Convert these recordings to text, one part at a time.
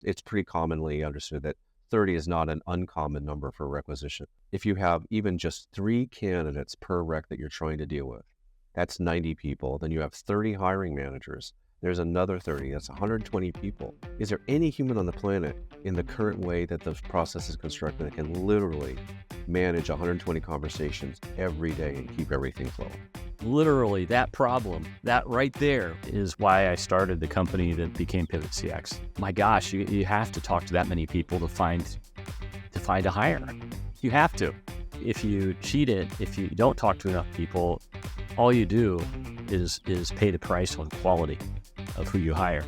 It's pretty commonly understood that 30 is not an uncommon number for requisition. If you have even just 3 candidates per rec that you're trying to deal with, that's 90 people. Then you have 30 hiring managers. There's another 30. That's 120 people. Is there any human on the planet in the current way that the process is constructed that can literally manage 120 conversations every day and keep everything flowing? Literally, that problem, that right there is why I started the company that became Pivot CX. My gosh, you have to talk to that many people to find a hire. You have to. If you cheat it, if you don't talk to enough people, all you do is pay the price on quality of who you hire.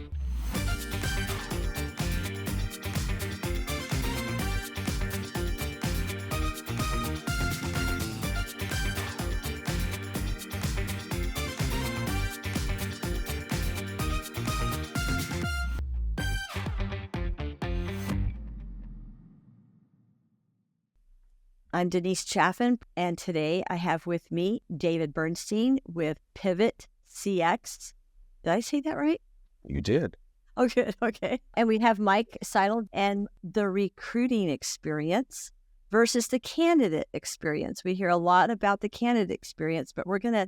I'm Denise Chaffin, and today I have with me David Bernstein with Pivot CX. Did I say that right? You did. Oh, good. Okay. And we have Mike Seidel and the recruiting experience versus the candidate experience. We hear a lot about the candidate experience, but we're gonna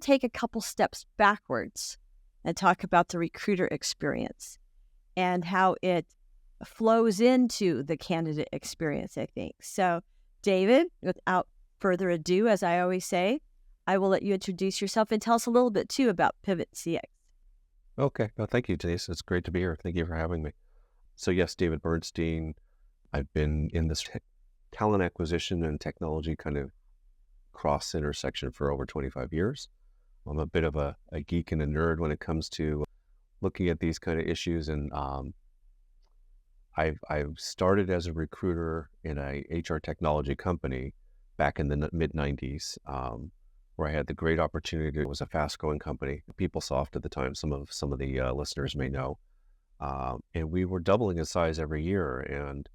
take a couple steps backwards and talk about the recruiter experience and how it flows into the candidate experience, I think. So, David, without further ado, as I always say, I will let you introduce yourself and tell us a little bit, too, about Pivot CX. Okay. Well, thank you, Denise. It's great to be here. Thank you for having me. So yes, David Bernstein. I've been in this talent acquisition and technology kind of cross intersection for over 25 years. I'm a bit of a geek and a nerd when it comes to looking at these kind of issues. And I've started as a recruiter in a HR technology company back in the mid 90s, where I had the great opportunity. It was a fast growing company, PeopleSoft at the time. Some of the listeners may know, and we were doubling in size every year. And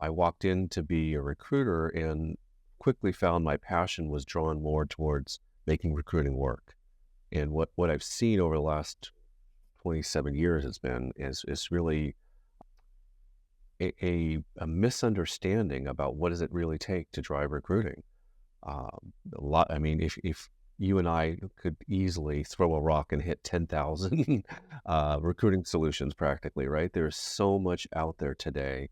I walked in to be a recruiter and quickly found my passion was drawn more towards making recruiting work. And what I've seen over the last 27 years is really a misunderstanding about what does it really take to drive recruiting. If you and I could easily throw a rock and hit 10,000 recruiting solutions practically, right? There's so much out there today.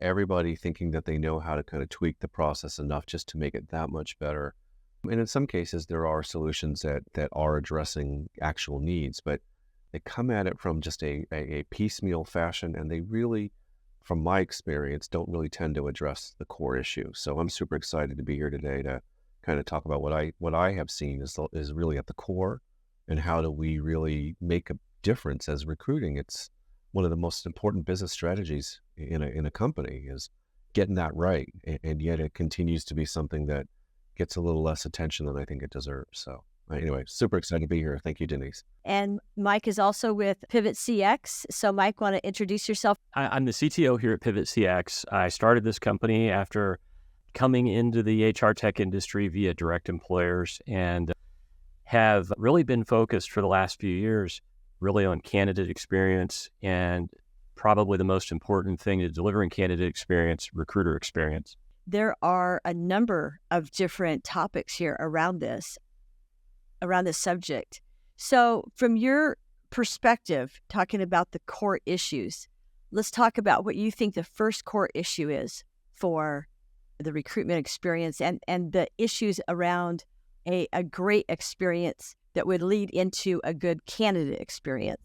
Everybody thinking that they know how to kind of tweak the process enough just to make it that much better. And in some cases, there are solutions that are addressing actual needs, but they come at it from just a piecemeal fashion, and they really, from my experience, don't really tend to address the core issue. So I'm super excited to be here today to kind of talk about what I have seen is really at the core, and how do we really make a difference as recruiting. It's one of the most important business strategies in a company is getting that right, and yet it continues to be something that gets a little less attention than I think it deserves. So anyway, super excited to be here. Thank you, Denise. And Mike is also with Pivot CX. So Mike, want to introduce yourself? I'm the CTO here at Pivot CX. I started this company after coming into the HR tech industry via direct employers, and have really been focused for the last few years really on candidate experience, and probably the most important thing to delivering candidate experience, recruiter experience. There are a number of different topics here around this subject. So from your perspective, talking about the core issues, let's talk about what you think the first core issue is for the recruitment experience and the issues around a great experience that would lead into a good candidate experience.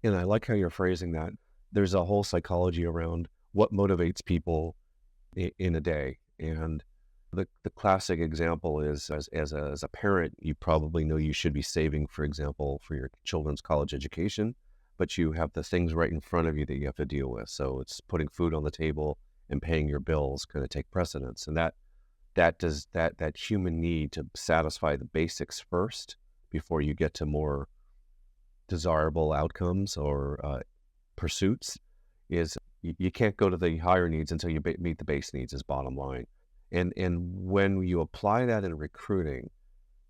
And I like how you're phrasing that. There's a whole psychology around what motivates people in a day. And the classic example is as a parent, you probably know you should be saving, for example, for your children's college education, but you have the things right in front of you that you have to deal with. So it's putting food on the table and paying your bills kind of take precedence. And that human need to satisfy the basics first before you get to more desirable outcomes or pursuits is you can't go to the higher needs until you meet the base needs is bottom line. And when you apply that in recruiting,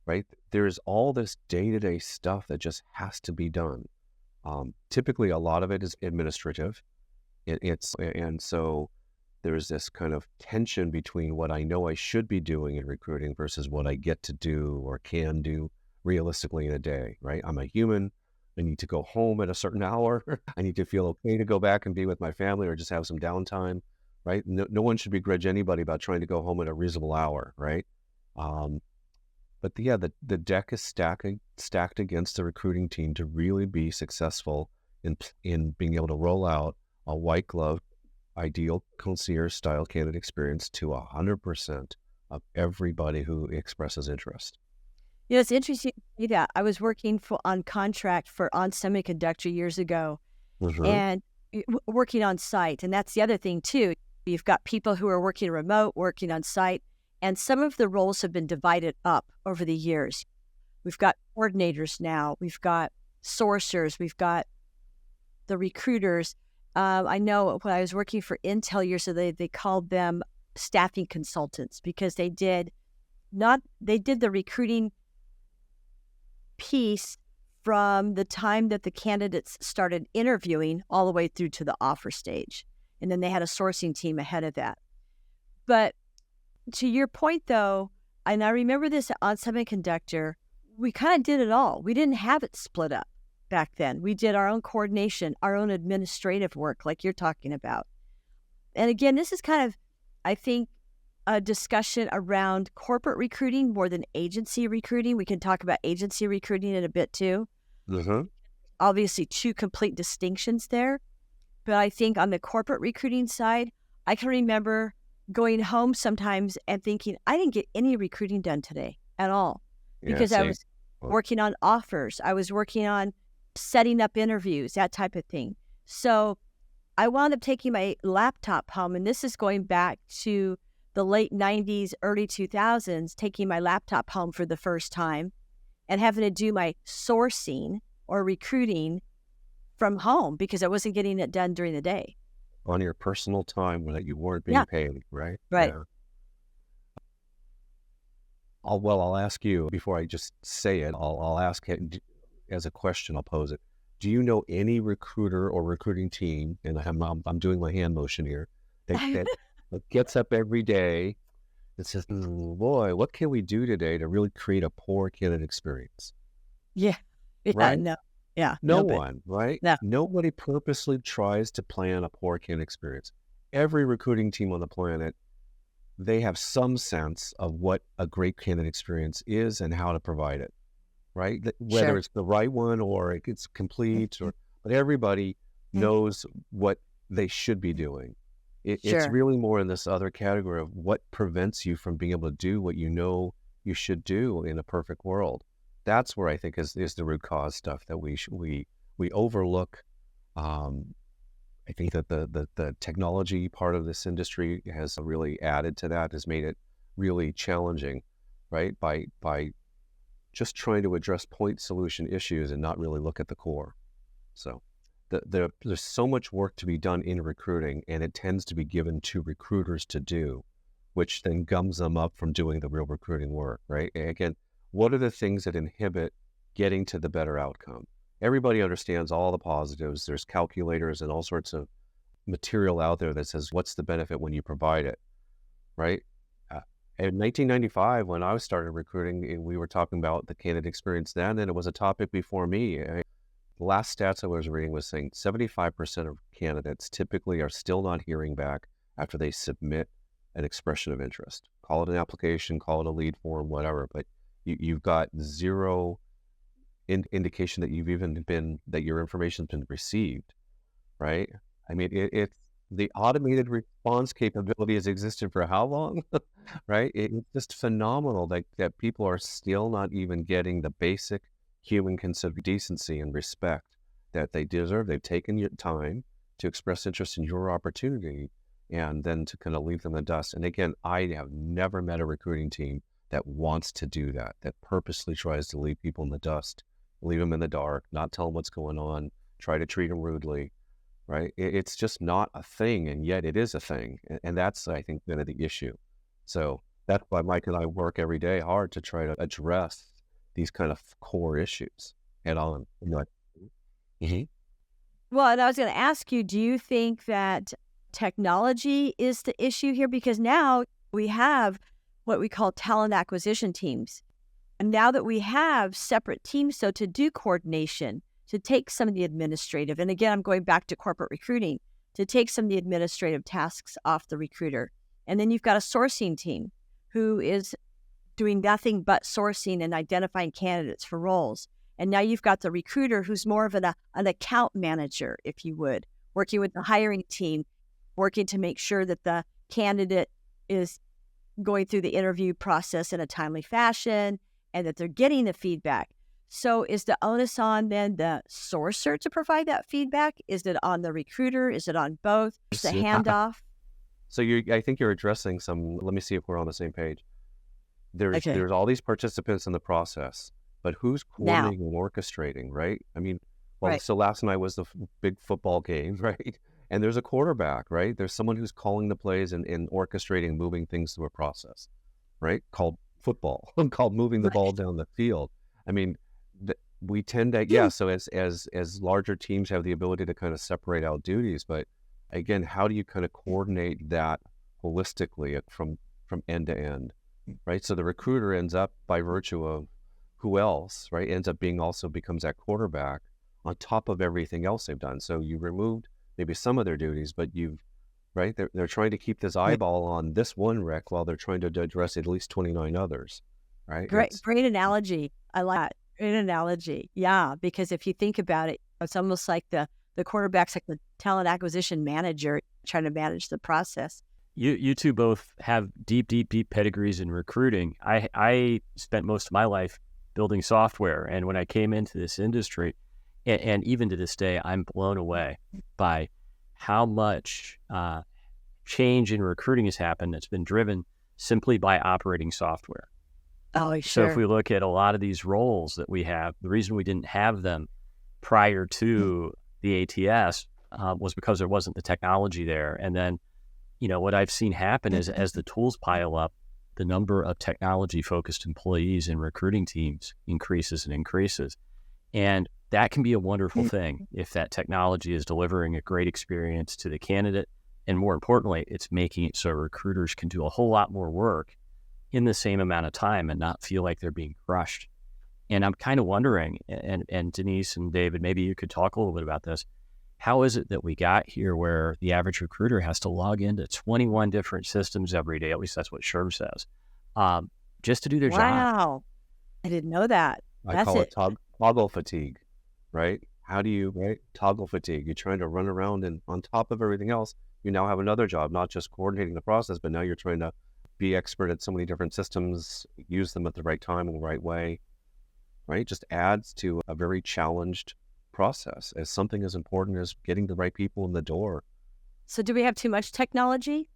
right, there's all this day-to-day stuff that just has to be done. Typically, a lot of it is administrative. And so there's this kind of tension between what I know I should be doing in recruiting versus what I get to do or can do realistically in a day, right? I'm a human. I need to go home at a certain hour. I need to feel okay to go back and be with my family or just have some downtime, right? No one should begrudge anybody about trying to go home at a reasonable hour, right? Um, but yeah, the deck is stacked against the recruiting team to really be successful in being able to roll out a white glove, ideal concierge style candidate experience to 100% of everybody who expresses interest. You know, it's interesting to see that. I was working on contract for On Semiconductor years ago, Mm-hmm. and working on site. And that's the other thing too. You've got people who are working remote, working on site, and some of the roles have been divided up over the years. We've got coordinators now. We've got sourcers. We've got the recruiters. I know when I was working for Intel years ago, they called them staffing consultants because they did the recruiting piece from the time that the candidates started interviewing all the way through to the offer stage. And then they had a sourcing team ahead of that. But to your point, though, and I remember this on Semiconductor, we kind of did it all. We didn't have it split up back then. We did our own coordination, our own administrative work, like you're talking about. And again, this is kind of, I think, a discussion around corporate recruiting more than agency recruiting. We can talk about agency recruiting in a bit too. Mm-hmm. Obviously, two complete distinctions there. But I think on the corporate recruiting side, I can remember going home sometimes and thinking, I didn't get any recruiting done today at all Yeah, because I same. was working on offers. I was working on setting up interviews, that type of thing. So I wound up taking my laptop home, and this is going back to the late 90s, early 2000s, taking my laptop home for the first time and having to do my sourcing or recruiting from home because I wasn't getting it done during the day. On your personal time when you weren't being Yeah, paid, right? right. Yeah. I'll ask you before I just say it. I'll ask it as a question. I'll pose it. Do you know any recruiter or recruiting team? And I'm doing my hand motion here. That gets up every day and says, "Boy, what can we do today to really create a poor candidate experience?" Yeah. Yeah, Right? no. Yeah, No nobody. one, right? No. Nobody purposely tries to plan a poor candidate experience. Every recruiting team on the planet, they have some sense of what a great candidate experience is and how to provide it, right? Whether Sure. it's the right one or it's complete, but everybody Mhm. knows what they should be doing. It's Sure. really more in this other category of what prevents you from being able to do what you know you should do in a perfect world. That's where I think is the root cause stuff that we overlook. I think that the technology part of this industry has really added to that, has made it really challenging, right? By just trying to address point solution issues and not really look at the core. So there's so much work to be done in recruiting, and it tends to be given to recruiters to do, which then gums them up from doing the real recruiting work, right? And again, what are the things that inhibit getting to the better outcome? Everybody understands all the positives. There's calculators and all sorts of material out there that says, what's the benefit when you provide it, right? In 1995, when I started recruiting, we were talking about the candidate experience then, and it was a topic before me. The last stats I was reading was saying 75% of candidates typically are still not hearing back after they submit an expression of interest. Call it an application, call it a lead form, whatever, but you've got zero indication that that your information's been received, right? I mean, it's the automated response capability has existed for how long, right? It's just phenomenal that people are still not even getting the basic human decency and respect that they deserve. They've taken your time to express interest in your opportunity and then to kind of leave them in the dust. And again, I have never met a recruiting team that wants to do that purposely tries to leave people in the dust, leave them in the dark, not tell them what's going on, try to treat them rudely, right? It's just not a thing, and yet it is a thing. And that's, I think, kind of the issue. So that's why Mike and I work every day hard to try to address these kind of core issues head on. You know, Well, and I was going to ask you, do you think that technology is the issue here? Because now we have what we call talent acquisition teams. And now that we have separate teams, so to do coordination, to take some of the administrative, and again, I'm going back to corporate recruiting, to take some of the administrative tasks off the recruiter. And then you've got a sourcing team who is doing nothing but sourcing and identifying candidates for roles. And now you've got the recruiter who's more of an account manager, if you would, working with the hiring team, working to make sure that the candidate is going through the interview process in a timely fashion and that they're getting the feedback. So is the onus on then the sourcer to provide that feedback? Is it on the recruiter? Is it on both? Is the handoff? So I think you're addressing some, let me see if we're on the same page. Okay. There's all these participants in the process, but who's coordinating and orchestrating, right? I mean, well, Right. so last night was the big football game, right? And there's a quarterback, right? There's someone who's calling the plays and orchestrating, moving things through a process, right? Called football, called moving the ball down the field. I mean, we tend to, so as larger teams have the ability to kind of separate out duties, but again, how do you kind of coordinate that holistically from end to end, right? So the recruiter ends up, by virtue of who else, right, ends up becomes that quarterback on top of everything else they've done. So you removed maybe some of their duties, but right, they're trying to keep this eyeball on this one wreck while they're trying to address at least 29 others, right? Great analogy. I like that. Great analogy. Yeah, because if you think about it, it's almost like the quarterback's like the talent acquisition manager trying to manage the process. You two both have deep pedigrees in recruiting. I spent most of my life building software, and when I came into this industry, and even to this day, I'm blown away by how much change in recruiting has happened that's been driven simply by operating software. Oh, So if sure. we look at a lot of these roles that we have, the reason we didn't have them prior to the ATS was because there wasn't the technology there. And then, what I've seen happen is as the tools pile up, the number of technology-focused employees in recruiting teams increases and increases. And that can be a wonderful thing if that technology is delivering a great experience to the candidate. And more importantly, it's making it so recruiters can do a whole lot more work in the same amount of time and not feel like they're being crushed. And I'm kind of wondering, and Denise and David, maybe you could talk a little bit about this. How is it that we got here where the average recruiter has to log into 21 different systems every day? At least that's what SHRM says, just to do their job. Wow. I didn't know that. I call it toggle fatigue, right? How do you, right? Toggle fatigue. You're trying to run around, and on top of everything else, you now have another job, not just coordinating the process, but now you're trying to be expert at so many different systems, use them at the right time and the right way, right? Just adds to a very challenged process as something as important as getting the right people in the door. So do we have too much technology?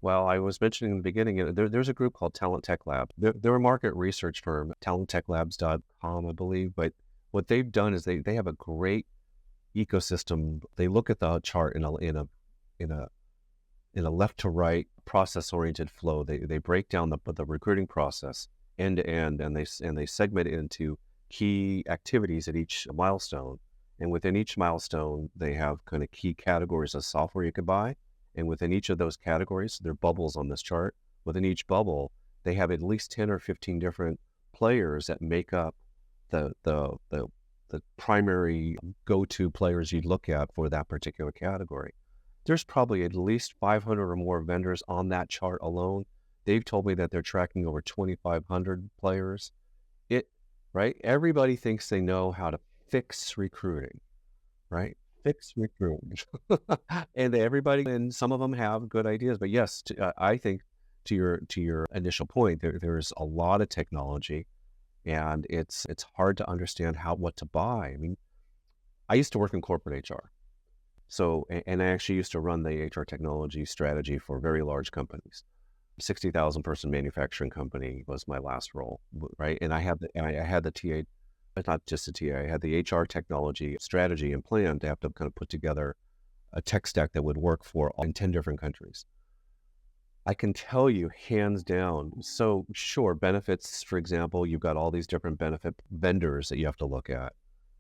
Well, I was mentioning in the beginning, there's a group called Talent Tech Lab. They're a market research firm, talenttechlabs.com, I believe. But what they've done is they have a great ecosystem. They look at the chart in a left to right process oriented flow. They break down the recruiting process end to end, and they segment it into key activities at each milestone. And within each milestone, they have kind of key categories of software you could buy. And within each of those categories, there are bubbles on this chart. Within each bubble, they have at least 10 or 15 different players that make up the primary go-to players you'd look at for that particular category. There's probably at least 500 or more vendors on that chart alone. They've told me that they're tracking over 2,500 players. Right? Everybody thinks they know how to fix recruiting, right? Fix recruiting. And some of them have good ideas. But yes, I think to your initial point, there's a lot of technology, and it's hard to understand what to buy. I mean, I used to work in corporate HR. So, and I actually used to run the HR technology strategy for very large companies. 60,000 person manufacturing company was my last role, right? And I had the TA, but not just the TA, I had the HR technology strategy and plan to have to kind of put together a tech stack that would work in 10 different countries. I can tell you hands down. So sure, benefits, for example, you've got all these different benefit vendors that you have to look at.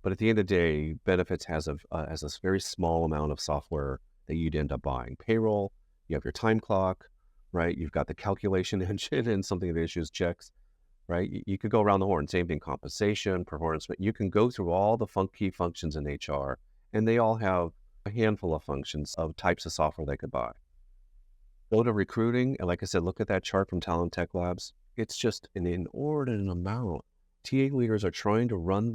But at the end of the day, benefits has a very small amount of software that you'd end up buying. Payroll, you have your time clock, right? You've got the calculation engine and something that issues checks, right? You could go around the horn. Same thing, compensation, performance. But you can go through all the key functions in HR, and they all have a handful of functions of types of software they could buy. Go to recruiting, and like I said, look at that chart from Talent Tech Labs. It's just an inordinate amount. TA leaders are trying to run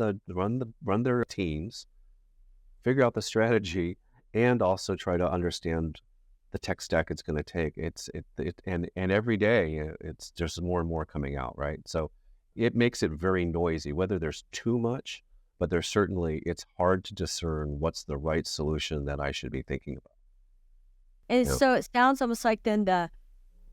their teams, figure out the strategy, and also try to understand the tech stack it's going to take. And every day it's just more and more coming out, right? So it makes it very noisy. Whether there's too much, but it's hard to discern what's the right solution that I should be thinking about. And so it sounds almost like then the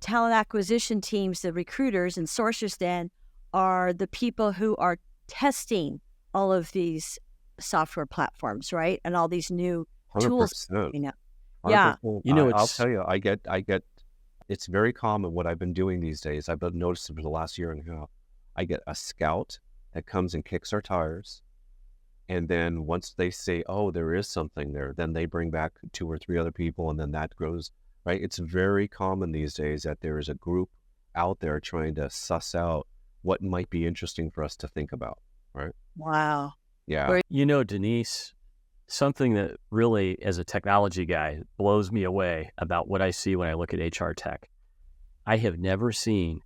talent acquisition teams, the recruiters and sourcers then are the people who are testing all of these software platforms, right? And all these new 100%. tools. Yeah. I'll tell you, I get, it's very common what I've been doing these days. I've been noticing for the last year and a half, I get a scout that comes and kicks our tires. And then once they say, oh, there is something there, then they bring back 2 or 3 other people, and then that grows, right? It's very common these days that there is a group out there trying to suss out what might be interesting for us to think about, right? Wow. Yeah. Denise, something that really, as a technology guy, blows me away about what I see when I look at HR tech. I have never seen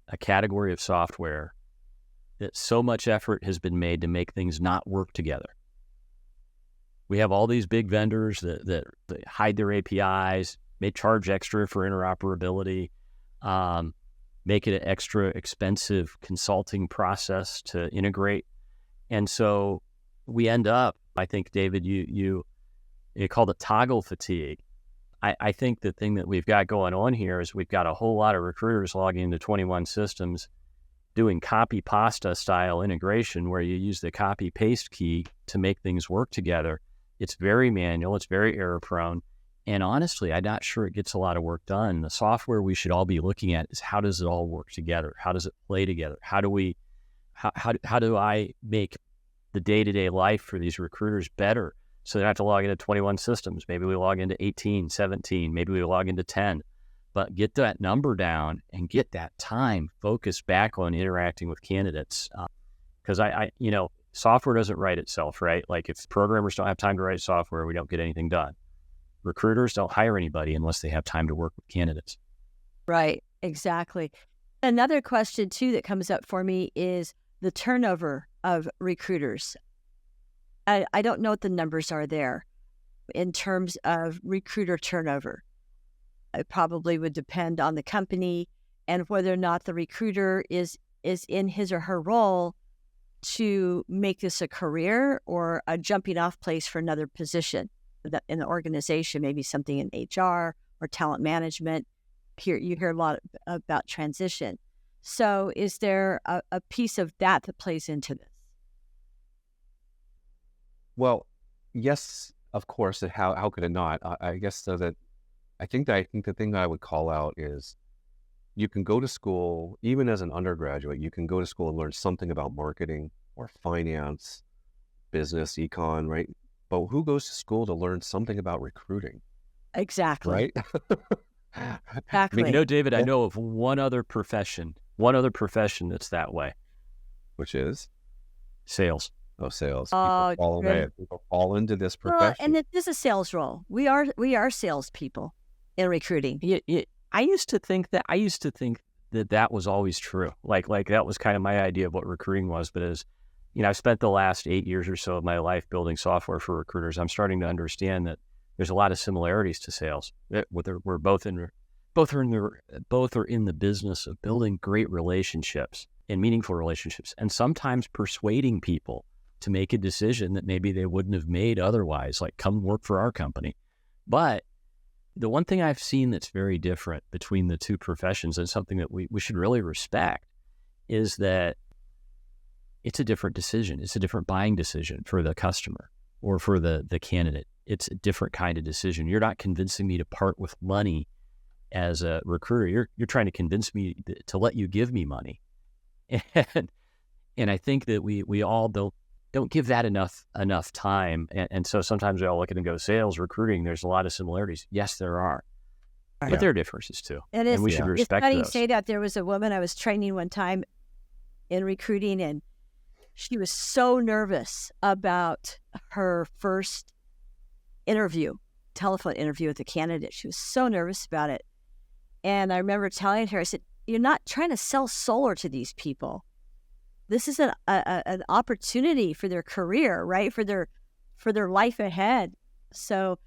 a category of software that so much effort has been made to make things not work together. We have all these big vendors that hide their APIs, may charge extra for interoperability, make it an extra expensive consulting process to integrate. And so we end up, I think, David, you called it toggle fatigue. I think the thing that we've got going on here is we've got a whole lot of recruiters logging into 21 systems doing copy pasta style integration where you use the copy paste key to make things work together. It's very manual, it's very error prone. And honestly, I'm not sure it gets a lot of work done. The software we should all be looking at is how does it all work together? How does it play together? How do I make the day-to-day life for these recruiters better so they don't have to log into 21 systems? Maybe we log into 18, 17, maybe we log into 10, but get that number down and get that time focused back on interacting with candidates. Because software doesn't write itself, right? Like if programmers don't have time to write software, we don't get anything done. Recruiters don't hire anybody unless they have time to work with candidates. Right, exactly. Another question too that comes up for me is the turnover of recruiters. I don't know what the numbers are there in terms of recruiter turnover. It probably would depend on the company and whether or not the recruiter is in his or her role to make this a career or a jumping off place for another position in the organization, maybe something in HR or talent management. You hear a lot about transition. So is there a piece of that plays into this? Well, yes, of course. And how could it not? I guess so that I think the thing I would call out is you can go to school, even as an undergraduate, you can go to school and learn something about marketing or finance, business, econ, right? But who goes to school to learn something about recruiting? Exactly. Right? Exactly. David, I know of one other profession that's that way. Which is? Sales. Oh, sales. Oh, People fall into this profession. Well, and it is a sales role. We are salespeople in recruiting. I used to think that was always true. Like that was kind of my idea of what recruiting was. But as I've spent the last 8 years or so of my life building software for recruiters, I'm starting to understand that there's a lot of similarities to sales. We're both are in the business of building great relationships and meaningful relationships, and sometimes persuading people to make a decision that maybe they wouldn't have made otherwise, like come work for our company. But the one thing I've seen that's very different between the two professions, and something that we should really respect, is that it's a different decision. It's a different buying decision for the customer or for the candidate. It's a different kind of decision. You're not convincing me to part with money as a recruiter. You're trying to convince me to let you give me money. And I think that we all don't don't give that enough time. And so sometimes we all look at it and go, sales, recruiting, there's a lot of similarities. Yes, there are. But there are differences too. It is. And we should respect it's funny those. you say that. There was a woman I was training one time in recruiting, and she was so nervous about her first telephone interview with a candidate. She was so nervous about it. And I remember telling her, I said, you're not trying to sell solar to these people. This is an opportunity for their career, right? For their life ahead. So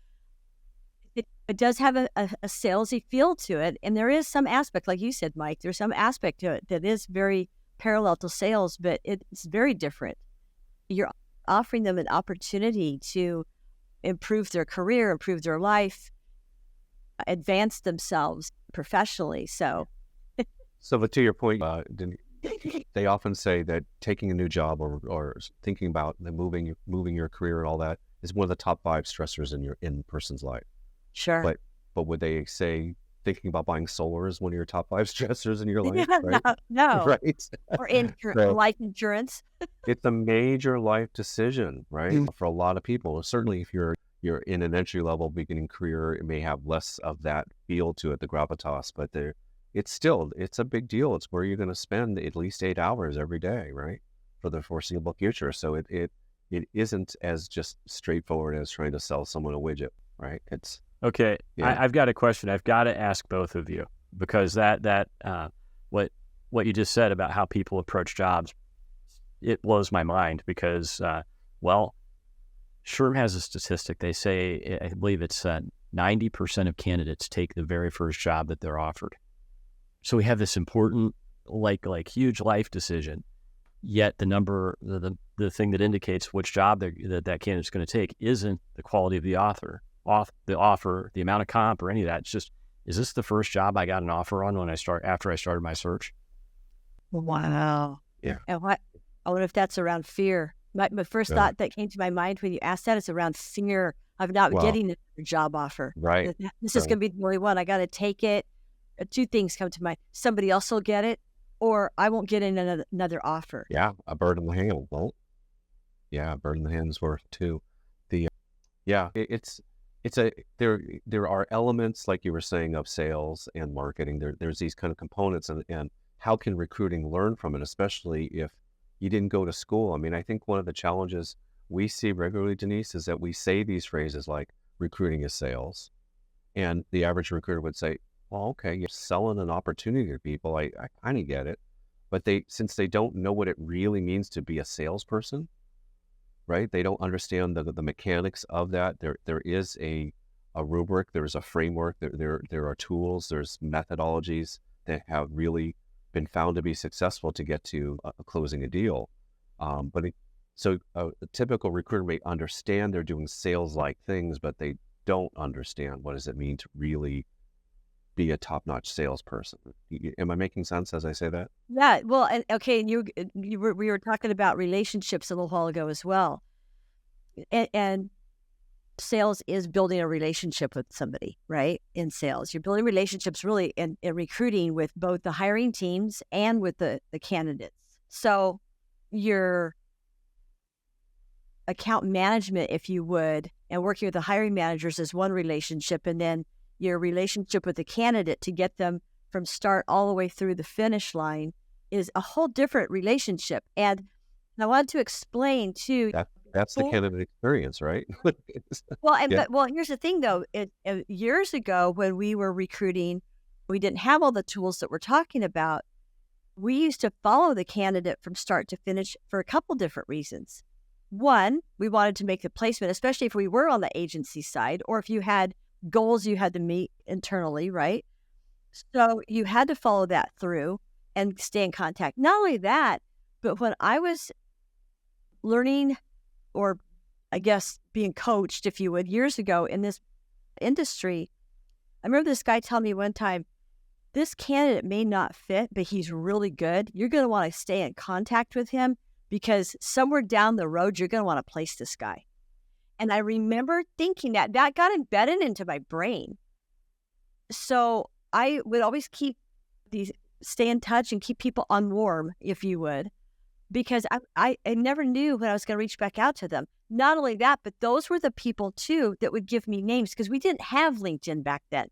it does have a salesy feel to it. And there is some aspect, like you said, Mike, there's some aspect to it that is very parallel to sales, but it's very different. You're offering them an opportunity to improve their career, improve their life, advance themselves professionally. So but to your point, they often say that taking a new job or thinking about moving your career and all that is one of the top 5 stressors in a person's life. Sure. But would they say thinking about buying solar is one of your top 5 stressors in your life? Right? No. Right. Or life insurance. It's a major life decision, right? For a lot of people. Certainly if you're in an entry level beginning career, it may have less of that feel to it, the gravitas, but it's a big deal. It's where you're going to spend at least 8 hours every day, right? For the foreseeable future. So it isn't as just straightforward as trying to sell someone a widget, right? It's okay. I've got a question. I've got to ask both of you, because what you just said about how people approach jobs, it blows my mind because, SHRM has a statistic. They say, I believe it's 90% of candidates take the very first job that they're offered. So we have this important, like huge life decision. Yet the thing that indicates which job that candidate's going to take isn't the quality of the offer, the amount of comp, or any of that. It's just, is this the first job I got an offer on after I started my search? Wow. Yeah. And I wonder if that's around fear. My first thought that came to my mind when you asked that is around fear of not getting a job offer. Right. This is going to be the only one. I got to take it. 2 things come to mind. Somebody else will get it, or I won't get another offer. Yeah, a bird in the hand won't. Yeah, a bird in the hand is worth 2. There are elements, like you were saying, of sales and marketing. There's these kind of components, and how can recruiting learn from it, especially if you didn't go to school? I mean, I think one of the challenges we see regularly, Denise, is that we say these phrases like recruiting is sales, and the average recruiter would say, well, okay, you're selling an opportunity to people. I kind of get it. But since they don't know what it really means to be a salesperson, right? They don't understand the mechanics of that. There is a rubric, there's a framework, there are tools, there's methodologies that have really been found to be successful to get to closing a deal. So a typical recruiter may understand they're doing sales-like things, but they don't understand what does it mean to really be a top-notch salesperson. Am I making sense as I say that? Yeah. Well, and okay, and we were talking about relationships a little while ago as well, and sales is building a relationship with somebody, right? In sales, you're building relationships really in recruiting with both the hiring teams and with the candidates. So your account management, if you would, and working with the hiring managers is one relationship, and then your relationship with the candidate to get them from start all the way through the finish line is a whole different relationship. And I wanted to explain too. That's the candidate experience, right? Well, here's the thing though. Years ago when we were recruiting, we didn't have all the tools that we're talking about. We used to follow the candidate from start to finish for a couple different reasons. One, we wanted to make the placement, especially if we were on the agency side, or if you had goals you had to meet internally, right? So you had to follow that through and stay in contact. Not only that, but when I was learning, or I guess being coached, if you would, years ago in this industry, I remember this guy telling me one time, this candidate may not fit, but he's really good. You're going to want to stay in contact with him because somewhere down the road, you're going to want to place this guy. And I remember thinking that got embedded into my brain. So I would always stay in touch and keep people on warm, if you would, because I never knew when I was going to reach back out to them. Not only that, but those were the people too that would give me names because we didn't have LinkedIn back then.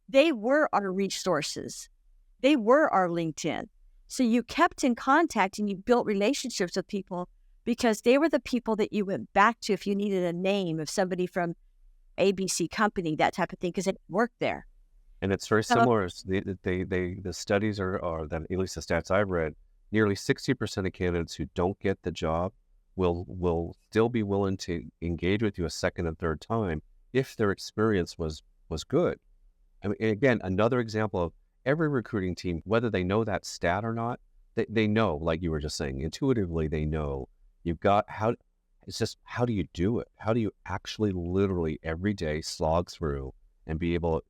They were our resources. They were our LinkedIn. So you kept in contact and you built relationships with people because they were the people that you went back to if you needed a name of somebody from ABC company, that type of thing, because it worked there. And it's very similar. The studies are that, at least the stats I've read, nearly 60% of candidates who don't get the job will still be willing to engage with you a second and third time if their experience was good. I mean, again, another example of every recruiting team, whether they know that stat or not, they know, like you were just saying, intuitively they know you've got it's just how do you do it? How do you actually literally every day slog through and be able,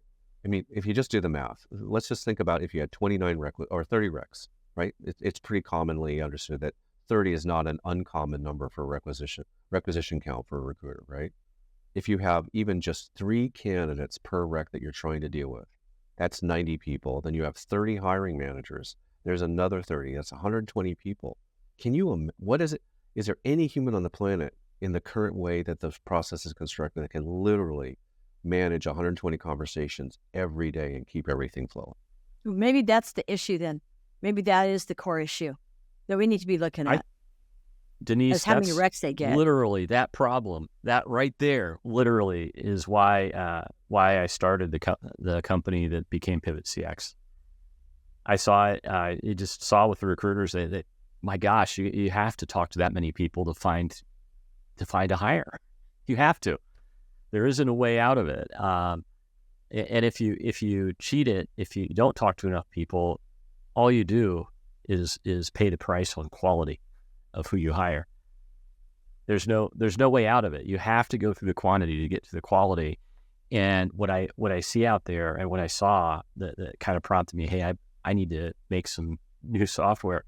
I mean, if you just do the math, let's just think about if you had 29 or 30 recs, right? It's pretty commonly understood that 30 is not an uncommon number for requisition count for a recruiter, right? If you have even just 3 candidates per rec that you're trying to deal with, that's 90 people. Then you have 30 hiring managers. There's another 30. That's 120 people. What is it? Is there any human on the planet in the current way that the process is constructed that can literally manage 120 conversations every day and keep everything flowing? Maybe that's the issue then. Maybe that is the core issue that we need to be looking at. Denise, how many recs they get. Literally, that problem, that right there, literally is why I started the company that became Pivot CX. I saw it. You just saw with the recruiters that my gosh, you have to talk to that many people to find a hire. You have to. There isn't a way out of it. And if you cheat it, if you don't talk to enough people, all you do is pay the price on quality of who you hire. There's no way out of it. You have to go through the quantity to get to the quality. And what I see out there and what I saw that kind of prompted me, hey, I need to make some new software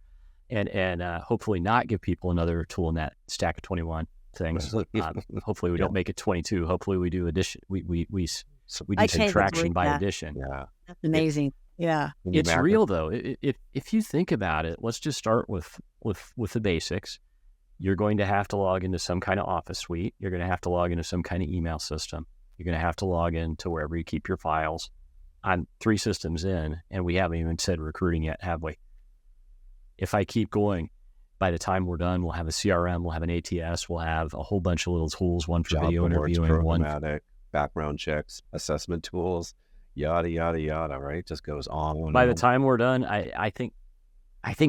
and hopefully not give people another tool in that stack of 21 things. Hopefully we don't make it 22. Hopefully we do addition. We do subtraction by addition. Yeah, that's amazing. It's real though. If you think about it, let's just start with the basics. You're going to have to log into some kind of office suite. You're going to have to log into some kind of email system. You're going to have to log into wherever you keep your files. I'm 3 systems in, and we haven't even said recruiting yet, have we? If I keep going, by the time we're done, we'll have a CRM, we'll have an ATS, we'll have a whole bunch of little tools, one for video interviewing, one background checks, assessment tools, yada, yada, yada, right? Just goes on. By the time we're done, I think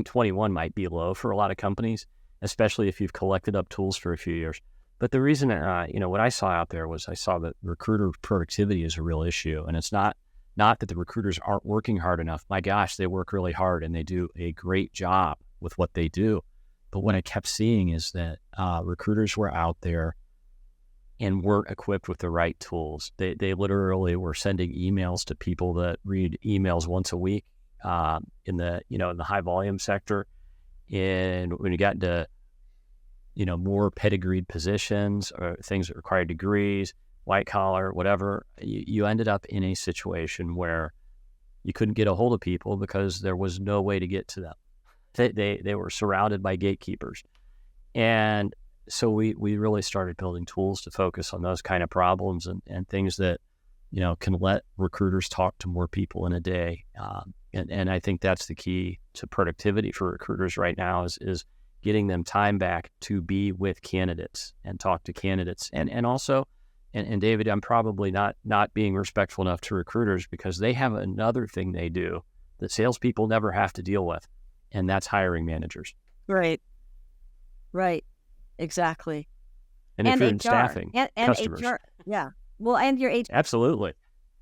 21 might be low for a lot of companies, especially if you've collected up tools for a few years. But the reason, what I saw out there was I saw that recruiter productivity is a real issue. And it's not that the recruiters aren't working hard enough. My gosh, they work really hard and they do a great job with what they do. But what I kept seeing is that recruiters were out there and weren't equipped with the right tools. They literally were sending emails to people that read emails once a week in the high volume sector. And when you got into more pedigreed positions or things that require degrees, white collar, whatever, you ended up in a situation where you couldn't get a hold of people because there was no way to get to them. They were surrounded by gatekeepers. And so we really started building tools to focus on those kind of problems and things that, can let recruiters talk to more people in a day. And I think that's the key to productivity for recruiters right now is getting them time back to be with candidates and talk to candidates. And also, and David, I'm probably not being respectful enough to recruiters because they have another thing they do that salespeople never have to deal with, and that's hiring managers. Right. Exactly. And if you're in staffing, and customers. HR, yeah. Well, and your HR. Absolutely.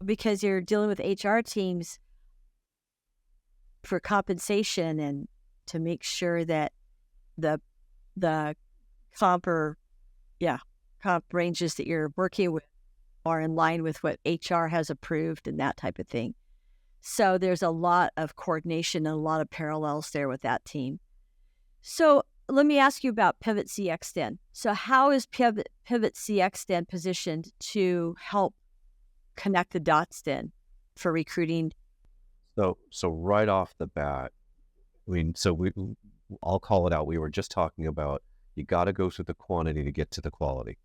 Because you're dealing with HR teams for compensation and to make sure that the comp ranges that you're working with are in line with what HR has approved and that type of thing. So there's a lot of coordination and a lot of parallels there with that team. So let me ask you about Pivot CX then. So how is Pivot CX then positioned to help connect the dots then for recruiting? So right off the bat, I mean, so I'll call it out. We were just talking about you got to go through the quantity to get to the quality.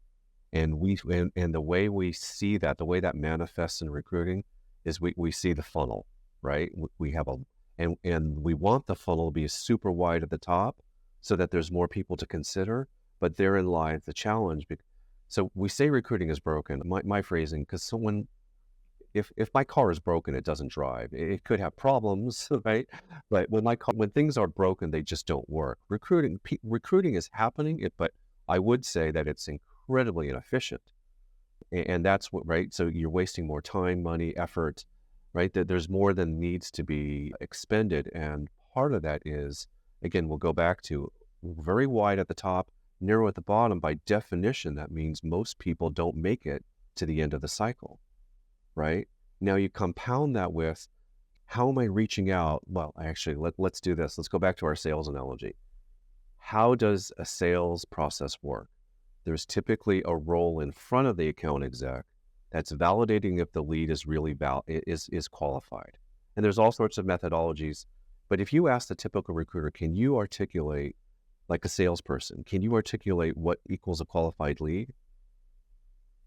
And the way we see that, the way that manifests in recruiting is we see the funnel, right? We have and we want the funnel to be super wide at the top so that there's more people to consider, but therein lies the challenge. So we say recruiting is broken, my phrasing, because someone, if my car is broken, it doesn't drive. It could have problems, right? But when things are broken, they just don't work. Recruiting is happening, but I would say that it's incredibly inefficient, and that's what, right? So you're wasting more time, money, effort, right? That there's more than needs to be expended, and part of that is, again, we'll go back to very wide at the top, narrow at the bottom. By definition, that means most people don't make it to the end of the cycle. Right? Now you compound that with, how am I reaching out? Well, actually, let's do this. Let's go back to our sales analogy. How does a sales process work? There's typically a role in front of the account exec that's validating if the lead is really is qualified. And there's all sorts of methodologies. But if you ask the typical recruiter, can you articulate, like a salesperson, can you articulate what equals a qualified lead?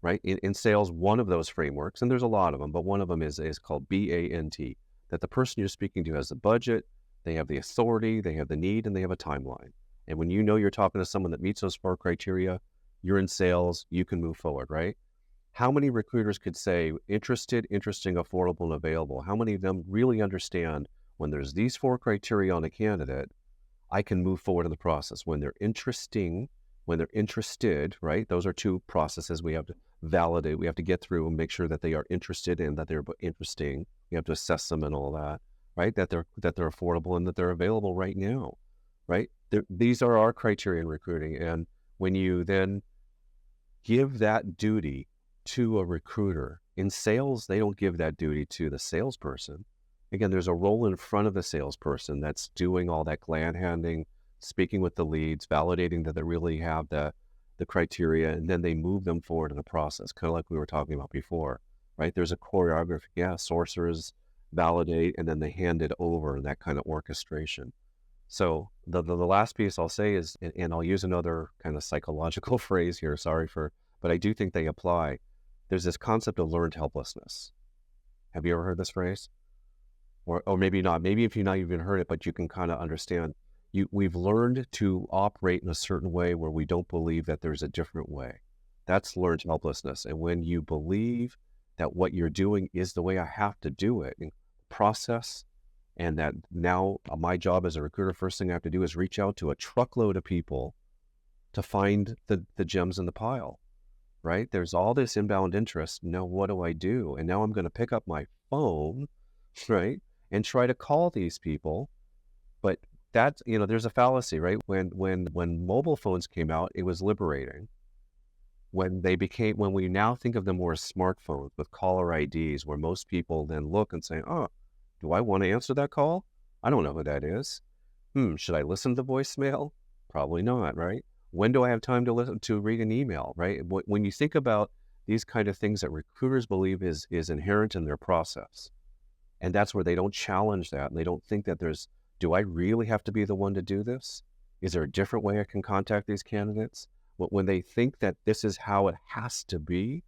Right? In sales, one of those frameworks, and there's a lot of them, but one of them is called BANT, that the person you're speaking to has the budget, they have the authority, they have the need, and they have a timeline. And when you know you're talking to someone that meets those 4 criteria, you're in sales, you can move forward, right? How many recruiters could say interested, interesting, affordable, and available? How many of them really understand when there's these 4 criteria on a candidate, I can move forward in the process? When they're interesting, when they're interested, right? Those are 2 processes we have to validate. We have to get through and make sure that they are interested and that they're interesting. We have to assess them and all that, right? That they're affordable and that they're available right now, right? These are our criteria in recruiting. And when you then give that duty to a recruiter, in sales, they don't give that duty to the salesperson. Again, there's a role in front of the salesperson that's doing all that gland handing, speaking with the leads, validating that they really have the criteria, and then they move them forward in the process, kind of like we were talking about before, right? There's a choreography, sourcers validate, and then they hand it over, and that kind of orchestration. So the last piece I'll say is, and I'll use another kind of psychological phrase here, but I do think they apply. There's this concept of learned helplessness. Have you ever heard this phrase? Or maybe not. Maybe if you've not even heard it, but you can kind of understand. We've learned to operate in a certain way where we don't believe that there's a different way. That's learned helplessness. And when you believe that what you're doing is the way I have to do it, and process, and that now my job as a recruiter, first thing I have to do is reach out to a truckload of people to find the gems in the pile, right? There's all this inbound interest. Now, what do I do? And now I'm going to pick up my phone, right, and try to call these people. But that, there's a fallacy, right? When mobile phones came out, it was liberating. When we now think of them more as smartphones with caller IDs, where most people then look and say, oh, do I want to answer that call? I don't know who that is. Should I listen to the voicemail? Probably not, right? When do I have time to read an email, right? When you think about these kind of things that recruiters believe is inherent in their process, and that's where they don't challenge that, and they don't think that do I really have to be the one to do this? Is there a different way I can contact these candidates? When they think that this is how it has to be,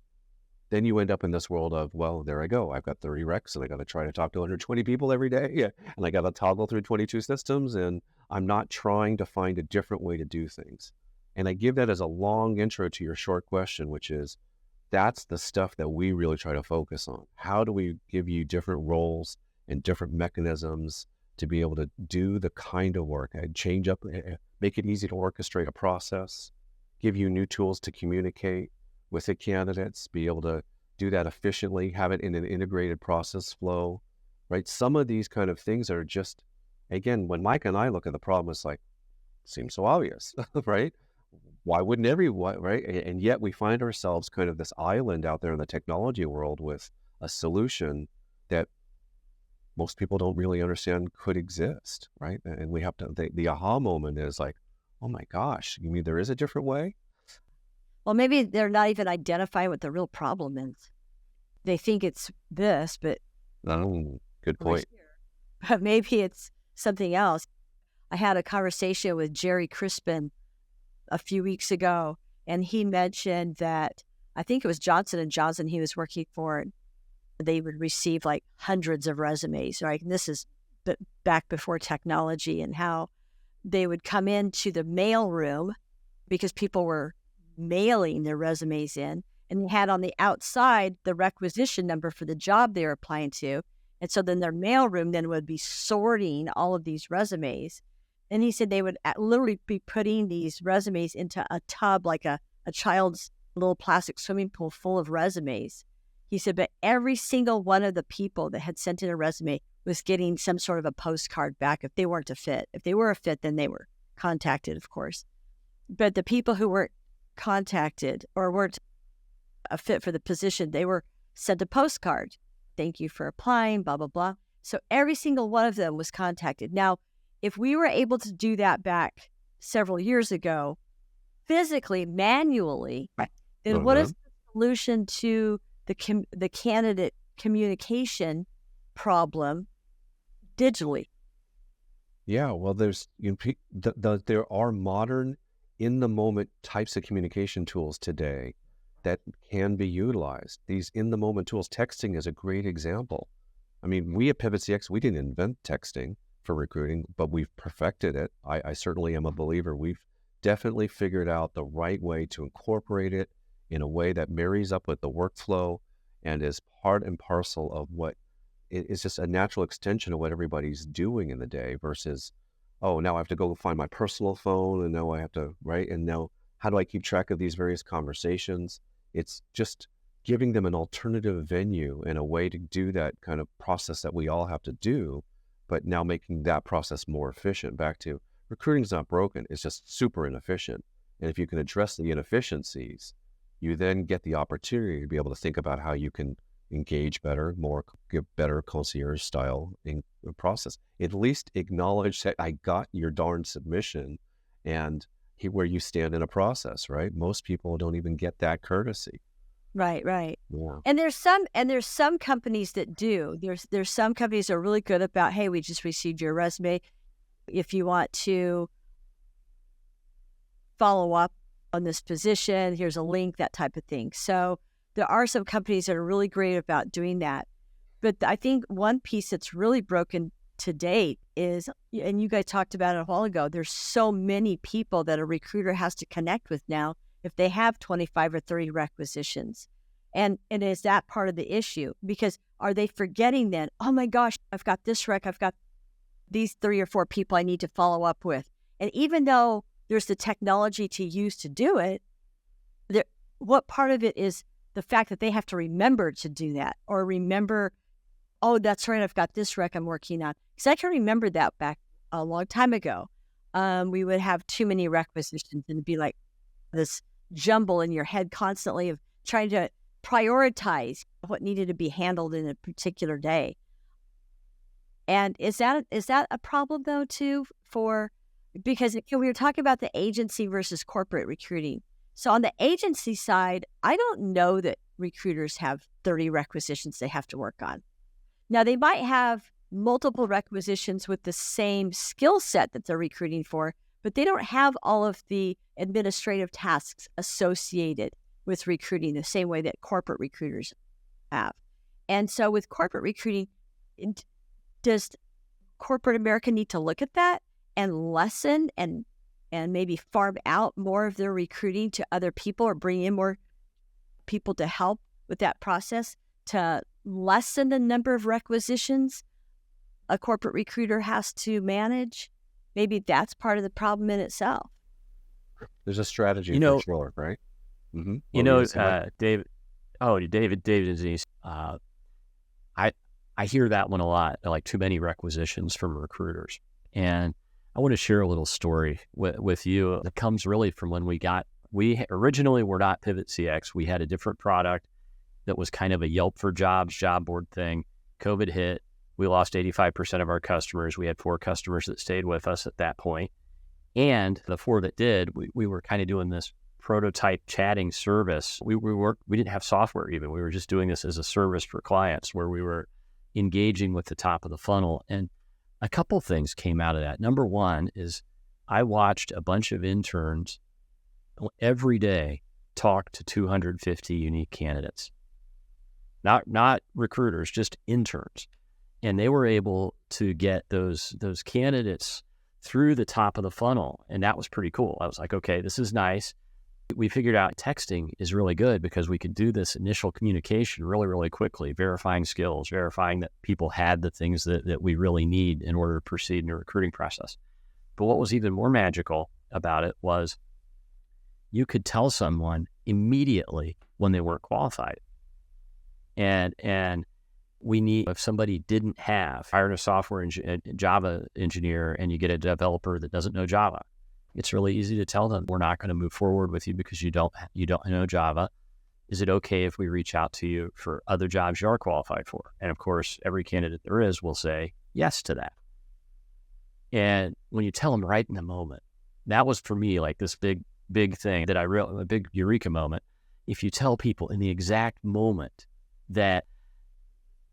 then you end up in this world of, well, there I go. I've got 30 recs and I got to try to talk to 120 people every day. Yeah. And I got to toggle through 22 systems, and I'm not trying to find a different way to do things. And I give that as a long intro to your short question, which is, that's the stuff that we really try to focus on. How do we give you different roles and different mechanisms to be able to do the kind of work, change up, make it easy to orchestrate a process, give you new tools to communicate with the candidates, be able to do that efficiently, have it in an integrated process flow, right? Some of these kind of things are just, again, when Mike and I look at the problem, it's like, seems so obvious, right? Why wouldn't everyone, right? And yet we find ourselves kind of this island out there in the technology world with a solution that most people don't really understand could exist, right? And we have to, the aha moment is like, oh my gosh, you mean there is a different way? Well, maybe they're not even identifying what the real problem is. They think it's this, but Oh, good point. but maybe it's something else. I had a conversation with Jerry Crispin a few weeks ago, and he mentioned that I think it was Johnson & Johnson he was working for. They would receive like hundreds of resumes, right? And this is back before technology, and how they would come into the mail room because people were mailing their resumes in, and they had on the outside the requisition number for the job they were applying to. And so then their mail room then would be sorting all of these resumes. And he said they would literally be putting these resumes into a tub, like a child's little plastic swimming pool full of resumes. He said, but every single one of the people that had sent in a resume was getting some sort of a postcard back if they weren't a fit. If they were a fit, then they were contacted, of course. But the people who weren't contacted or weren't a fit for the position, they were sent a postcard. Thank you for applying, blah, blah, blah. So every single one of them was contacted. Now, if we were able to do that back several years ago, physically, manually, then what is the solution to the candidate communication problem digitally? Yeah, well, there are modern, in-the-moment types of communication tools today that can be utilized. These in-the-moment tools, texting is a great example. I mean, we at Pivot CX, we didn't invent texting for recruiting, but we've perfected it. I certainly am a believer. We've definitely figured out the right way to incorporate it in a way that marries up with the workflow and is part and parcel of what is just a natural extension of what everybody's doing in the day versus, oh, now I have to go find my personal phone, and now I have to, right? And now how do I keep track of these various conversations? It's just giving them an alternative venue and a way to do that kind of process that we all have to do, but now making that process more efficient. Back to recruiting's not broken, it's just super inefficient. And if you can address the inefficiencies, you then get the opportunity to be able to think about how you can engage better, give better concierge style in process. At least acknowledge that I got your darn submission and where you stand in a process, right? Most people don't even get that courtesy. Right. Yeah. And there's some companies that do. There's some companies that are really good about, hey, we just received your resume. If you want to follow up on this position, here's a link, that type of thing. So there are some companies that are really great about doing that. But I think one piece that's really broken to date is, and you guys talked about it a while ago, there's so many people that a recruiter has to connect with now if they have 25 or 30 requisitions. And is that part of the issue? Because are they forgetting then, oh my gosh, I've got this rec, I've got these 3 or 4 people I need to follow up with. And even though there's the technology to use to do it, what part of it is the fact that they have to remember to do that, or remember, oh, that's right, I've got this rec I'm working on. Because I can remember that back a long time ago. We would have too many requisitions and it'd be like this jumble in your head constantly of trying to prioritize what needed to be handled in a particular day. And is that a problem though too because we were talking about the agency versus corporate recruiting. So on the agency side, I don't know that recruiters have 30 requisitions they have to work on. Now, they might have multiple requisitions with the same skill set that they're recruiting for, but they don't have all of the administrative tasks associated with recruiting the same way that corporate recruiters have. And so with corporate recruiting, does corporate America need to look at that and lessen and maybe farm out more of their recruiting to other people, or bring in more people to help with that process to lessen the number of requisitions a corporate recruiter has to manage? Maybe that's part of the problem in itself. There's a strategy for sure, right? Mm-hmm. David and Denise, I hear that one a lot, like too many requisitions from recruiters. And I want to share a little story with you that comes really from when we originally were not Pivot CX. We had a different product that was kind of a Yelp for jobs, job board thing. COVID hit. We lost 85% of our customers. We had 4 customers that stayed with us at that point. And the 4 that did, we were kind of doing this prototype chatting service. We didn't have software even. We were just doing this as a service for clients where we were engaging with the top of the funnel. And A couple things came out of that. Number one is I watched a bunch of interns every day talk to 250 unique candidates, not recruiters, just interns. And they were able to get those candidates through the top of the funnel. And that was pretty cool. I was like, okay, this is nice. We figured out texting is really good because we could do this initial communication really, really quickly, verifying skills, verifying that people had the things that we really need in order to proceed in a recruiting process. But what was even more magical about it was you could tell someone immediately when they weren't qualified. And if somebody didn't hired a software Java engineer and you get a developer that doesn't know Java, it's really easy to tell them, we're not going to move forward with you because you don't know Java. Is it okay if we reach out to you for other jobs you are qualified for? And of course, every candidate there is will say yes to that. And when you tell them right in the moment, that was for me like this big thing that a big eureka moment. If you tell people in the exact moment that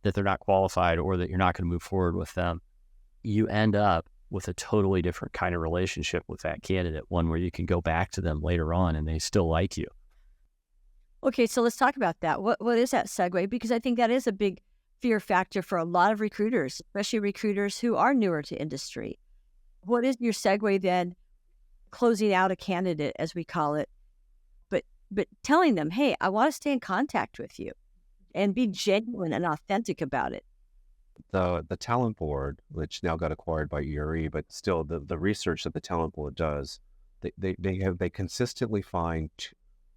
they're not qualified or that you're not going to move forward with them, you end up with a totally different kind of relationship with that candidate, one where you can go back to them later on and they still like you. Okay, so let's talk about that. What is that segue? Because I think that is a big fear factor for a lot of recruiters, especially recruiters who are newer to industry. What is your segue then, closing out a candidate, as we call it, but telling them, hey, I want to stay in contact with you and be genuine and authentic about it? The talent board, which now got acquired by ERE, but still the research that the talent board does, they consistently find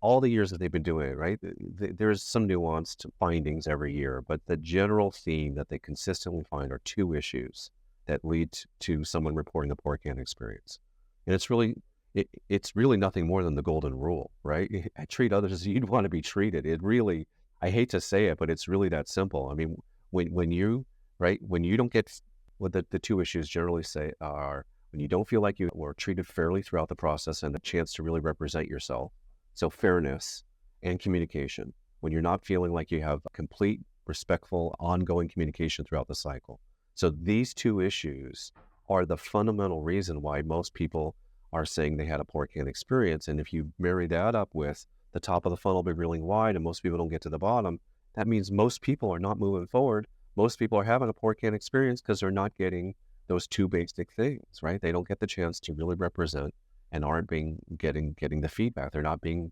all the years that they've been doing it, right? There's some nuanced findings every year, but the general theme that they consistently find are two issues that lead to someone reporting a poor candidate experience. And it's really nothing more than the golden rule, right? Treat others as you'd want to be treated. It really, I hate to say it, but it's really that simple. I mean, when you don't get what the two issues generally say are, when you don't feel like you were treated fairly throughout the process and a chance to really represent yourself. So fairness and communication, when you're not feeling like you have complete, respectful, ongoing communication throughout the cycle. So these two issues are the fundamental reason why most people are saying they had a poor candidate experience. And if you marry that up with the top of the funnel be really wide and most people don't get to the bottom, that means most people are not moving forward. Most people are having a poor candidate experience because they're not getting those two basic things, right? They don't get the chance to really represent and aren't getting the feedback. They're not getting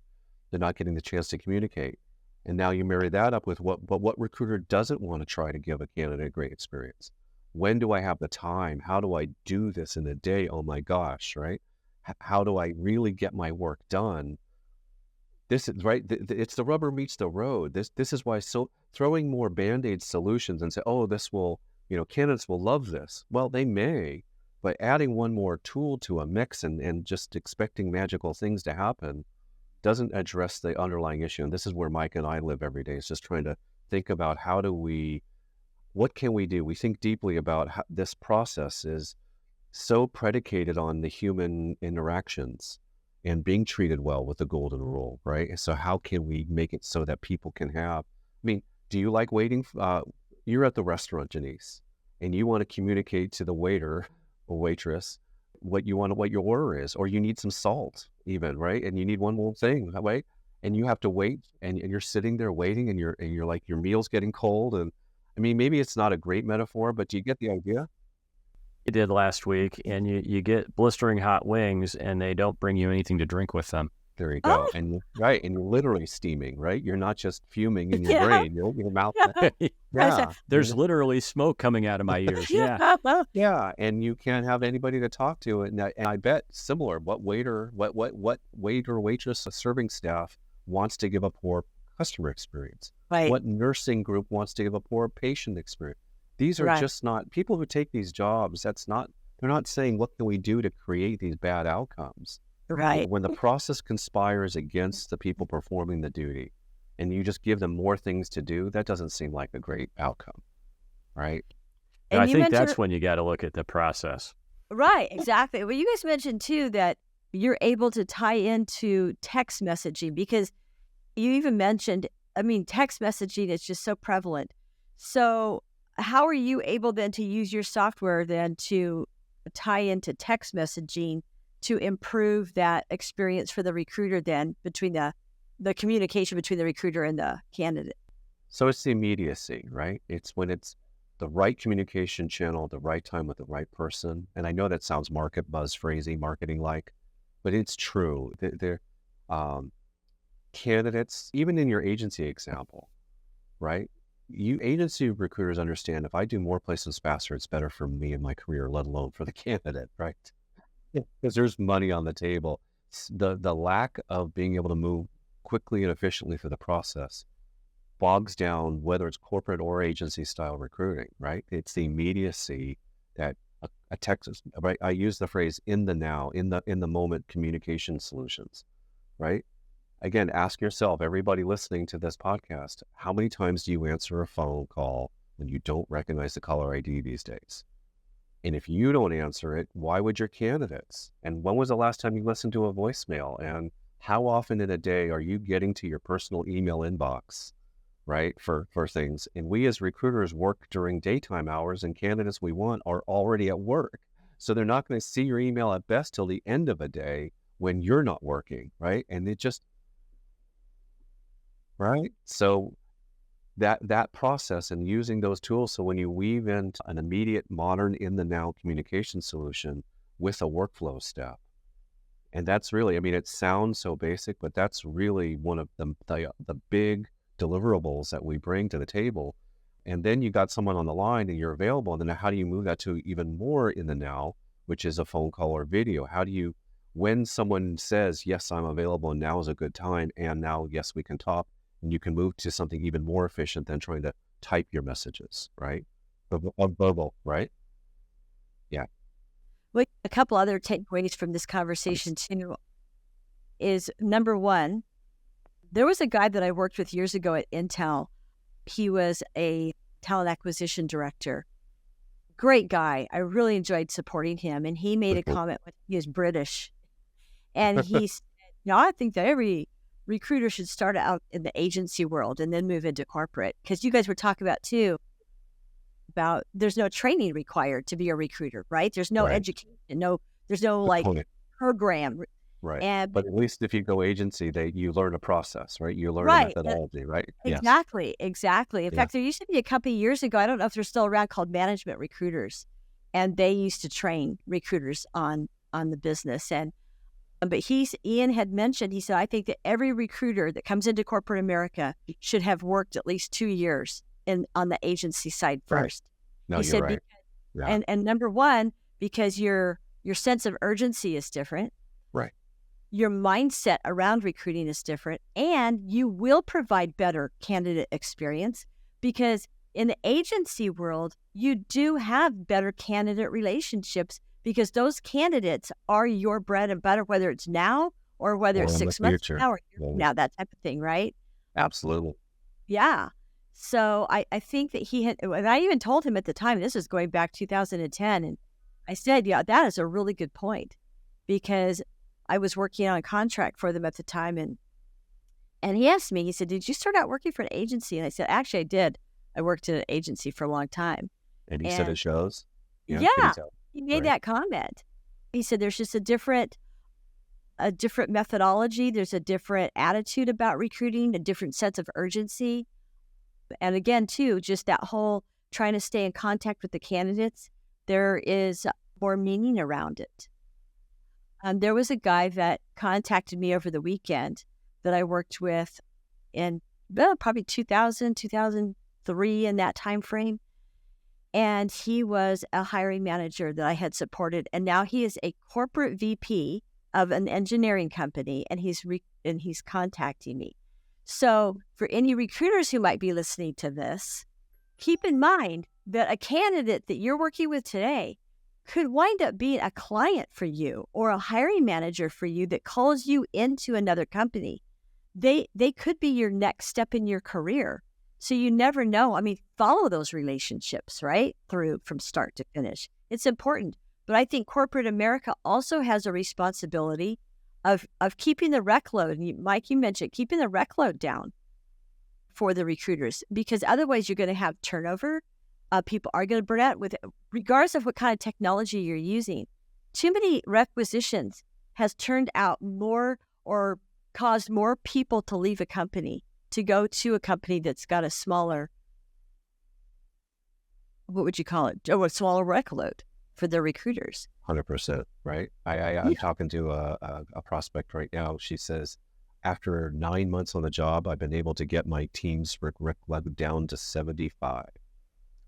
the chance to communicate. And now you marry that up with what recruiter doesn't want to try to give a candidate a great experience? When do I have the time? How do I do this in a day? Oh my gosh, right? How do I really get my work done? This is right. It's the rubber meets the road. This is why throwing more Band-Aid solutions and say, oh, this will, candidates will love this. Well, they may, but adding one more tool to a mix and just expecting magical things to happen doesn't address the underlying issue. And this is where Mike and I live every day. It's just trying to think about what can we do? We think deeply about how this process is so predicated on the human interactions and being treated well with the golden rule, right? So how can we make it so that people can do you like waiting? You're at the restaurant, Denise, and you want to communicate to the waiter or waitress what your order is, or you need some salt even, right? And you need one more thing, right? And you have to wait and you're sitting there waiting and you're like, your meal's getting cold. And maybe it's not a great metaphor, but do you get the idea? You did last week, and you get blistering hot wings, and they don't bring you anything to drink with them. There you go. Oh. And you're literally steaming, right? You're not just fuming in your brain, your mouth. Yeah. There's literally smoke coming out of my ears. Yeah. Yeah. And you can't have anybody to talk to. And I bet similar, what waiter, waitress, serving staff wants to give a poor customer experience? Right. What nursing group wants to give a poor patient experience? These are just not people who take these jobs. They're not saying, what can we do to create these bad outcomes? Right. When the process conspires against the people performing the duty and you just give them more things to do, that doesn't seem like a great outcome, right? And I think that's when you got to look at the process. Right, exactly. Well, you guys mentioned too that you're able to tie into text messaging, because you even mentioned, text messaging is just so prevalent. So how are you able then to use your software then to tie into text messaging to improve that experience for the recruiter then between the communication between the recruiter and the candidate? So it's the immediacy, right? It's when it's the right communication channel at the right time with the right person. And I know that sounds market buzz phrasey, marketing like, but it's true. Um, Candidates, even in your agency example, right? You agency recruiters understand if I do more placements faster, it's better for me and my career, let alone for the candidate, right? Because there's money on the table. The lack of being able to move quickly and efficiently through the process bogs down whether it's corporate or agency style recruiting, right? It's the immediacy that a Texas, right? I use the phrase in the now, in the moment communication solutions, right? Again, ask yourself, everybody listening to this podcast, how many times do you answer a phone call when you don't recognize the caller ID these days? And if you don't answer it, why would your candidates? And when was the last time you listened to a voicemail? And how often in a day are you getting to your personal email inbox, right, for things? And we as recruiters work during daytime hours, and candidates we want are already at work. So they're not going to see your email at best till the end of a day when you're not working, right? And it just, right? So that process and using those tools, so when you weave in an immediate, modern, in the now communication solution with a workflow step, and that's really, I mean, it sounds so basic, but that's really one of the big deliverables that we bring to the table. And then you got someone on the line and you're available, and then how do you move that to even more in the now, which is a phone call or video? How do you, when someone says, yes, I'm available and now is a good time, and now, yes, we can talk, and you can move to something even more efficient than trying to type your messages, right? Verbal, right? Yeah. Well, a couple other takeaways from this conversation too is, number one, there was a guy that I worked with years ago at Intel. He was a talent acquisition director. Great guy. I really enjoyed supporting him. And he made a comment when he was British. And he said, I think that every recruiter should start out in the agency world and then move into corporate. Because you guys were talking about too, about there's no training required to be a recruiter, right? There's no education, there's no like program. Right. But at least if you go agency, you learn a process, right? You learn a methodology, right? Exactly. In fact, there used to be a company years ago, I don't know if they're still around, called Management Recruiters. And they used to train recruiters on the business. And but Ian had mentioned, he said, I think that every recruiter that comes into corporate America should have worked at least 2 years on the agency side first. No, he you're said, right. And number one, because your sense of urgency is different. Right. Your mindset around recruiting is different, and you will provide better candidate experience because in the agency world, you do have better candidate relationships because those candidates are your bread and butter, whether it's now or whether it's 6 months from now or now, that type of thing, right? Absolutely. Yeah. So I think that he had, and I even told him at the time, this is going back 2010, and I said, yeah, that is a really good point, because I was working on a contract for them at the time, and he asked me, he said, did you start out working for an agency? And I said, actually, I did. I worked at an agency for a long time. And he said it shows? Yeah, he made that comment. He said there's just a different methodology. There's a different attitude about recruiting, a different sense of urgency. And again, too, just that whole trying to stay in contact with the candidates, there is more meaning around it. There was a guy that contacted me over the weekend that I worked with in probably 2000, 2003, in that time frame. And he was a hiring manager that I had supported. And now he is a corporate VP of an engineering company, and he's contacting me. So for any recruiters who might be listening to this, keep in mind that a candidate that you're working with today could wind up being a client for you or a hiring manager for you that calls you into another company. They could be your next step in your career. So you never know. I mean, follow those relationships, right? From start to finish. It's important. But I think corporate America also has a responsibility of keeping the rec load. And Mike, you mentioned keeping the rec load down for the recruiters, because otherwise you're going to have turnover. people are going to burn out with, regardless of what kind of technology you're using. Too many requisitions has turned out more or caused more people to leave a company to go to a company that's got a smaller, what would you call it? Oh, a smaller workload for their recruiters. 100%, right? I'm talking to a prospect right now. She says, after 9 months on the job, I've been able to get my team's workload down to 75,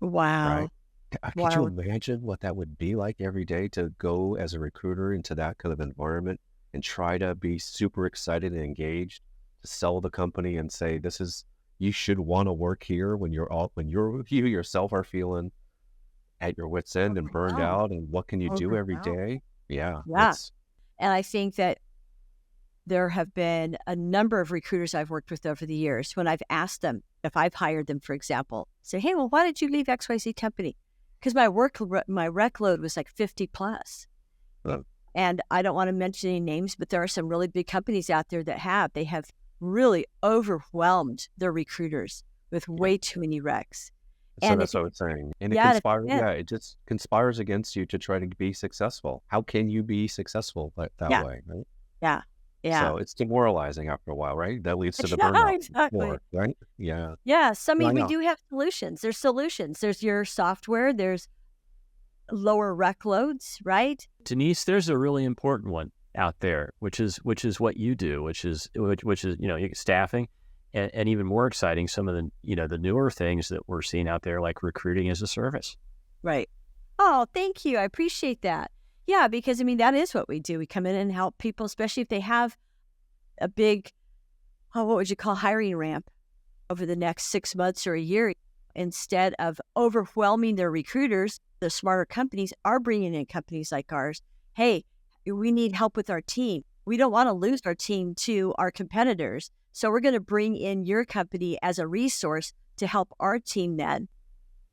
right? Wow. Could you Wow. imagine what that would be like every day to go as a recruiter into that kind of environment and try to be super excited and engaged to sell the company and say, you should want to work here when you yourself are feeling at your wit's end and burned Overwhelmed. out, and what can you do every Overwhelmed. day? Yeah, Yeah. And I think that there have been a number of recruiters I've worked with over the years when I've asked them, if I've hired them, for example, say, hey, well, why did you leave XYZ company? Because my workload was like 50 plus. Oh. And I don't want to mention any names, but there are some really big companies out there that they have really overwhelmed their recruiters with way too many recs. So And that's what I'm saying. And it just conspires against you to try to be successful. How can you be successful that way, right? Yeah. So it's demoralizing after a while, right? That leads to the Yeah, burnout exactly. more, right? Yeah. Yeah. So, I mean, we know. do have solutions. There's solutions. There's your software. There's lower rec loads, right? Denise, there's a really important one out there, which is what you do, which is staffing, and even more exciting, some of the newer things that we're seeing out there, like recruiting as a service. Right. Oh, thank you. I appreciate that. Yeah, because I mean, that is what we do. We come in and help people, especially if they have a big, what would you call, hiring ramp over the next 6 months or a year. Instead of overwhelming their recruiters, the smarter companies are bringing in companies like ours. Hey, we need help with our team. We don't want to lose our team to our competitors. So we're going to bring in your company as a resource to help our team then.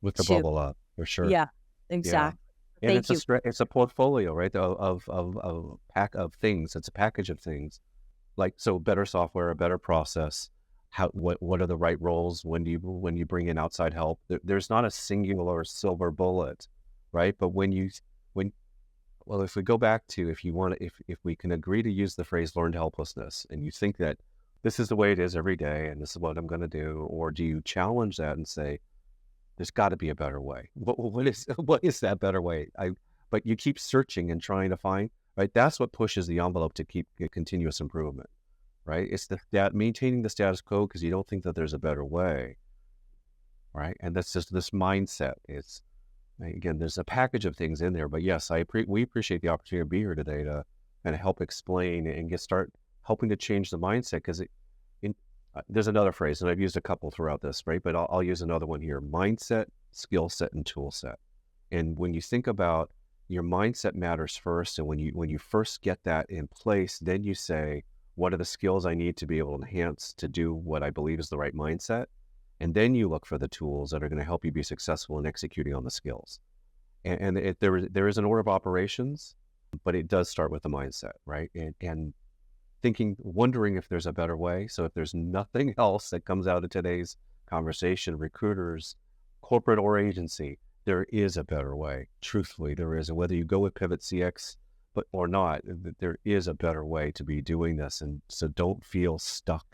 With the bubble up, for sure. Yeah, exactly. And Thank you. it's a portfolio, right? Of pack of things. It's a package of things. Like, so better software, a better process. What are the right roles when you bring in outside help? There's not a singular silver bullet, right? But if we go back to, if we can agree to use the phrase learned helplessness, and you think that this is the way it is every day and this is what I'm going to do, or do you challenge that and say, there's got to be a better way? What is that better way? But you keep searching and trying to find, right? That's what pushes the envelope to keep continuous improvement, right? It's that maintaining the status quo because you don't think that there's a better way, right? And that's just this mindset. It's, again, there's a package of things in there. But yes, we appreciate the opportunity to be here today to kind of help explain and start helping to change the mindset, because there's another phrase, and I've used a couple throughout this, right? But I'll use another one here: mindset, skill set, and tool set. And when you think about your mindset matters first, and when you first get that in place, then you say, what are the skills I need to be able to enhance to do what I believe is the right mindset? And then you look for the tools that are going to help you be successful in executing on the skills. And there is an order of operations, but it does start with the mindset, right? And wondering if there's a better way. So if there's nothing else that comes out of today's conversation, recruiters, corporate or agency, there is a better way. Truthfully, there is. And whether you go with Pivot CX or not, there is a better way to be doing this. And so don't feel stuck,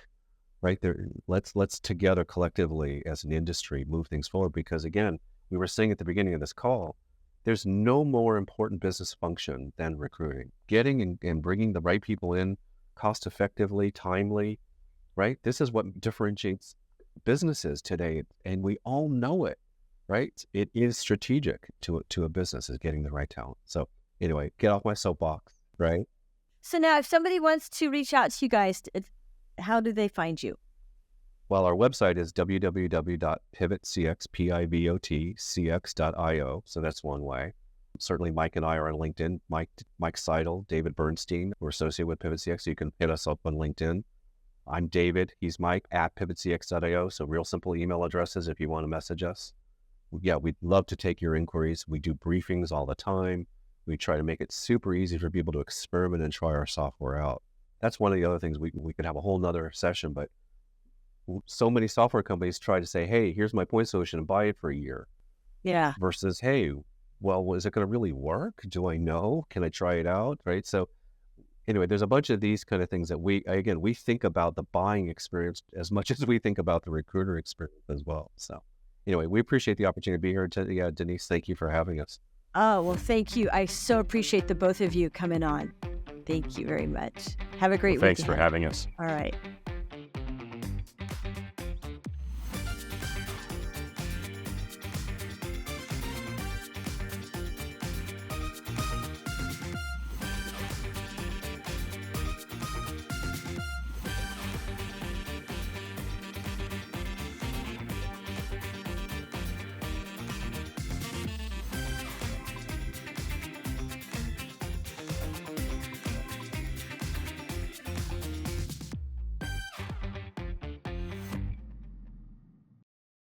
right? Let's together collectively as an industry move things forward, because again, we were saying at the beginning of this call, there's no more important business function than recruiting. Getting and bringing the right people in cost effectively, timely, right? This is what differentiates businesses today. And we all know it, right? It is strategic to a business, is getting the right talent. So anyway, get off my soapbox, right? So now if somebody wants to reach out to you guys, how do they find you? Well, our website is www.pivotcx.io. So that's one way. Certainly, Mike and I are on LinkedIn. Mike Seidel, David Bernstein. We're associated with Pivot CX, so you can hit us up on LinkedIn. I'm David. He's Mike at pivotcx.io. So real simple email addresses if you want to message us. Yeah, we'd love to take your inquiries. We do briefings all the time. We try to make it super easy for people to experiment and try our software out. That's one of the other things. We could have a whole nother session, but so many software companies try to say, hey, here's my point solution and buy it for a year. Yeah. versus, hey, well, is it going to really work? Do I know? Can I try it out? Right. So anyway, there's a bunch of these kind of things that we think about the buying experience as much as we think about the recruiter experience as well. So anyway, we appreciate the opportunity to be here. Yeah, Denise, thank you for having us. Oh, well, thank you. I so appreciate the both of you coming on. Thank you very much. Have a great Well, thanks week for ahead. having us. All right.